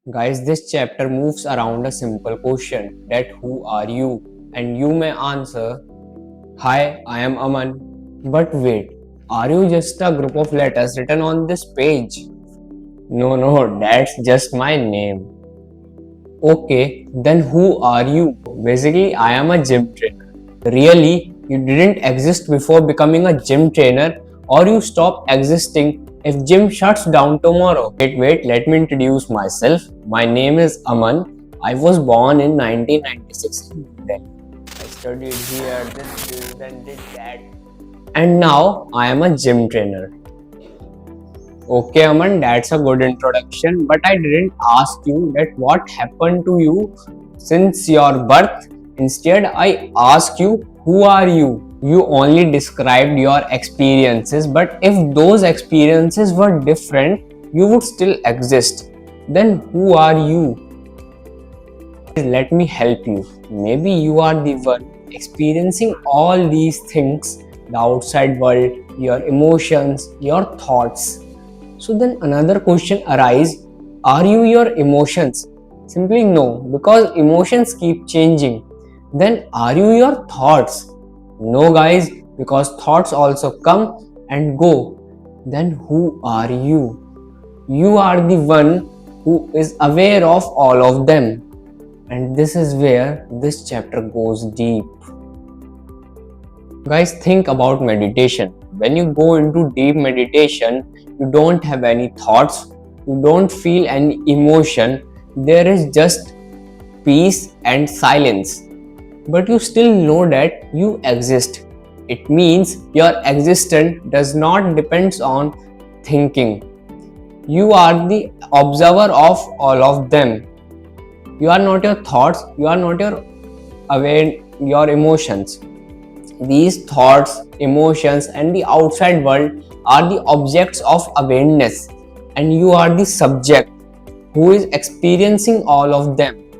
Guys, this chapter moves around a simple question that who are you? And you may answer, Hi, I am Aman. But wait, are you just a group of letters written on this page? No, that's just my name. Okay, then who are you? Basically, I am a gym trainer. Really, you didn't exist before becoming a gym trainer, or you stop existing if gym shuts down tomorrow. Wait, let me introduce myself. My name is Aman. I was born in 1996 in Delhi. I studied here, this, then did that. And now I am a gym trainer. Okay, Aman, that's a good introduction, but I didn't ask you that what happened to you since your birth. Instead, I asked you, who are you? You only described your experiences, but if those experiences were different, you would still exist. Then who are you? Let me help you. Maybe you are the one experiencing all these things, the outside world, your emotions, your thoughts. So then another question arises, are you your emotions? Simply no, because emotions keep changing. Then are you your thoughts? No guys, because thoughts also come and go. Then who are you? You are the one who is aware of all of them. And this is where this chapter goes deep. Guys, think about meditation. When you go into deep meditation, you don't have any thoughts, you don't feel any emotion, there is just peace and silence. But you still know that you exist. It means your existence does not depend on thinking. You are the observer of all of them. You are not your thoughts, you are not your aware, your emotions. These thoughts, emotions, and the outside world are the objects of awareness, and you are the subject who is experiencing all of them.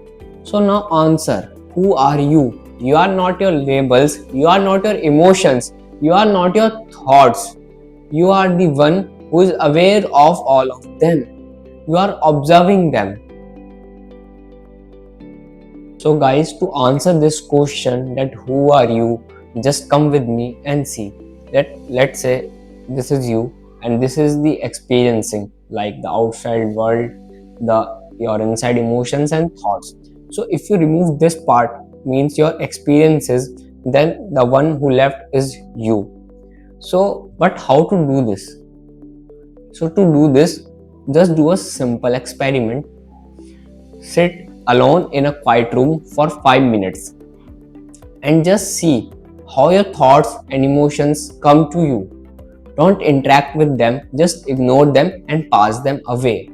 So, now answer, who are you? You are not your labels, you are not your emotions, you are not your thoughts. You are the one who is aware of all of them. You are observing them. So, guys, to answer this question, that who are you, just come with me and see that let's say this is you and this is the experiencing, like the outside world, the your inside emotions and thoughts. So if you remove this part, means your experiences, then the one who left is you. So but how to do this? So to do this, just do a simple experiment. Sit alone in a quiet room for 5 minutes and just see how your thoughts and emotions come to you. Don't interact with them, just ignore them and pass them away.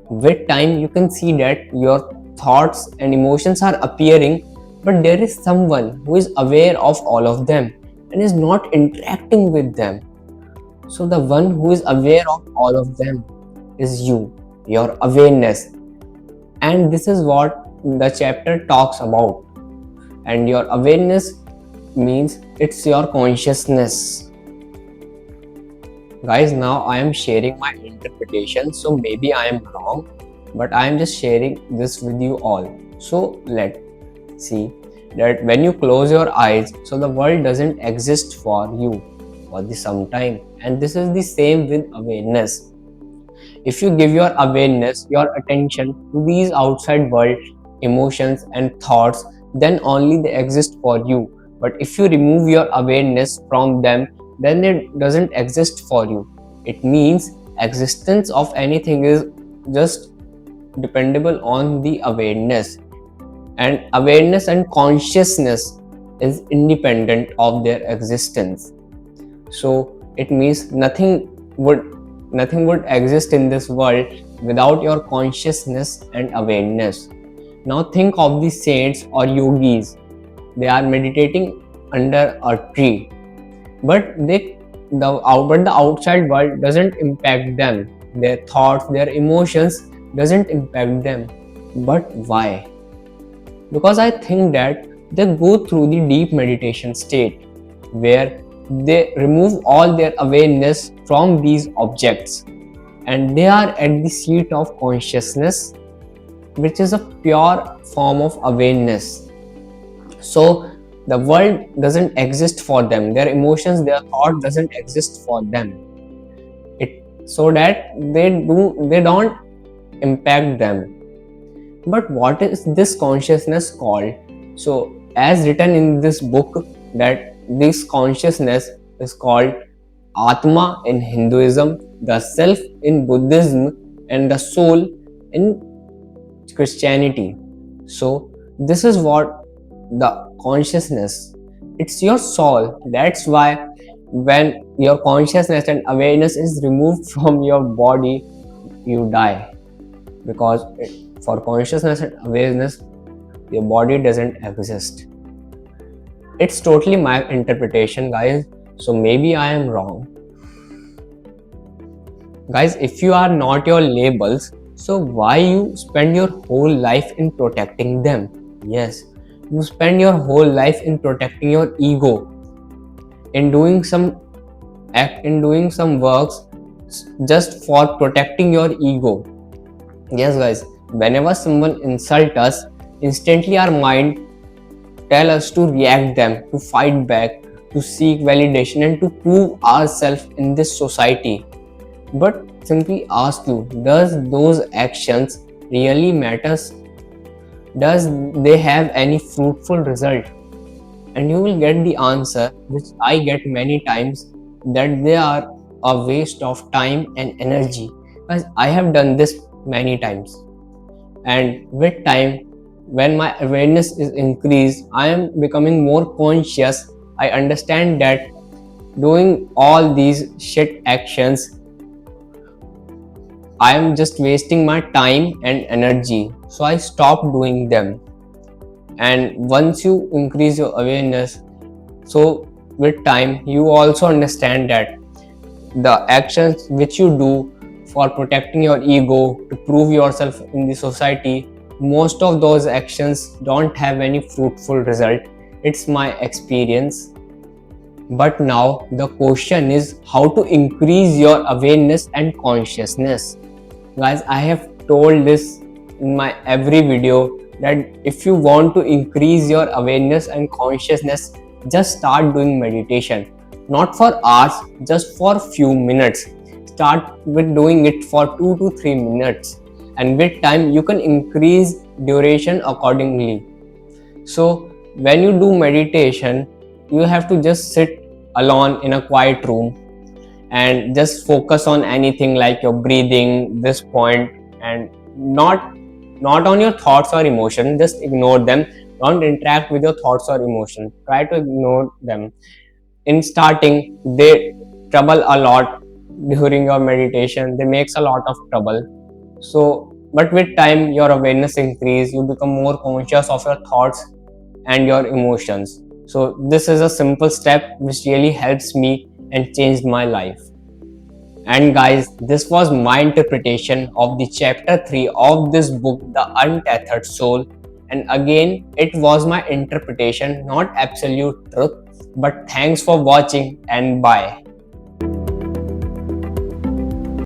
With time, you can see that your thoughts and emotions are appearing, but there is someone who is aware of all of them and is not interacting with them. So, the one who is aware of all of them is you, your awareness. And this is what the chapter talks about. And your awareness means it's your consciousness. Guys, now I am sharing my interpretation, so maybe I am wrong, but I am just sharing this with you all. So let's see that when you close your eyes, so the world doesn't exist for you for the some time, and this is the same with awareness. If you give your awareness, your attention to these outside world, emotions and thoughts, then only they exist for you. But if you remove your awareness from them, then it doesn't exist for you. It means existence of anything is just dependable on the awareness, and awareness and consciousness is independent of their existence. So it means nothing would exist in this world without your consciousness and awareness. Now think of the saints or yogis. They are meditating under a tree, but the outside world doesn't impact them. Their thoughts, their emotions doesn't impact them. But why? Because I think that they go through the deep meditation state where they remove all their awareness from these objects and they are at the seat of consciousness, which is a pure form of awareness. So the world doesn't exist for them, their emotions, their thought doesn't exist for them, it so that they don't impact them. But what is this consciousness called? So as written in this book, that this consciousness is called Atma in Hinduism, the self in Buddhism, and the soul in Christianity. So this is what the consciousness, it's your soul. That's why when your consciousness and awareness is removed from your body, you die. Because for consciousness and awareness, your body doesn't exist. It's totally my interpretation, guys, so maybe I am wrong. Guys, if you are not your labels, so why you spend your whole life in protecting them? Yes, you spend your whole life in protecting your ego, in doing some works just for protecting your ego. Yes, guys, whenever someone insults us, instantly our mind tell us to react them, to fight back, to seek validation and to prove ourselves in this society. But simply ask you, does those actions really matters? Does they have any fruitful result? And you will get the answer, which I get many times, that they are a waste of time and energy. Because I have done this many times. And with time, when my awareness is increased, I am becoming more conscious. I understand that doing all these shit actions, I am just wasting my time and energy. So I stop doing them. And once you increase your awareness, so with time, you also understand that the actions which you do for protecting your ego, to prove yourself in the society, most of those actions don't have any fruitful result. It's my experience. But now the question is how to increase your awareness and consciousness. Guys, I have told this in my every video that if you want to increase your awareness and consciousness, just start doing meditation. Not for hours, just for few minutes. Start with doing it for 2 to 3 minutes, and with time you can increase duration accordingly. So when you do meditation, you have to just sit alone in a quiet room and just focus on anything like your breathing, this point, and not on your thoughts or emotion. Just ignore them. Don't interact with your thoughts or emotion. Try to ignore them. In starting, they trouble a lot during your meditation. They makes a lot of trouble. So but with time your awareness increase, you become more conscious of your thoughts and your emotions. So this is a simple step which really helps me and changed my life. And guys, this was my interpretation of the chapter 3 of this book, The Untethered Soul. And again, it was my interpretation, not absolute truth. But thanks for watching and bye.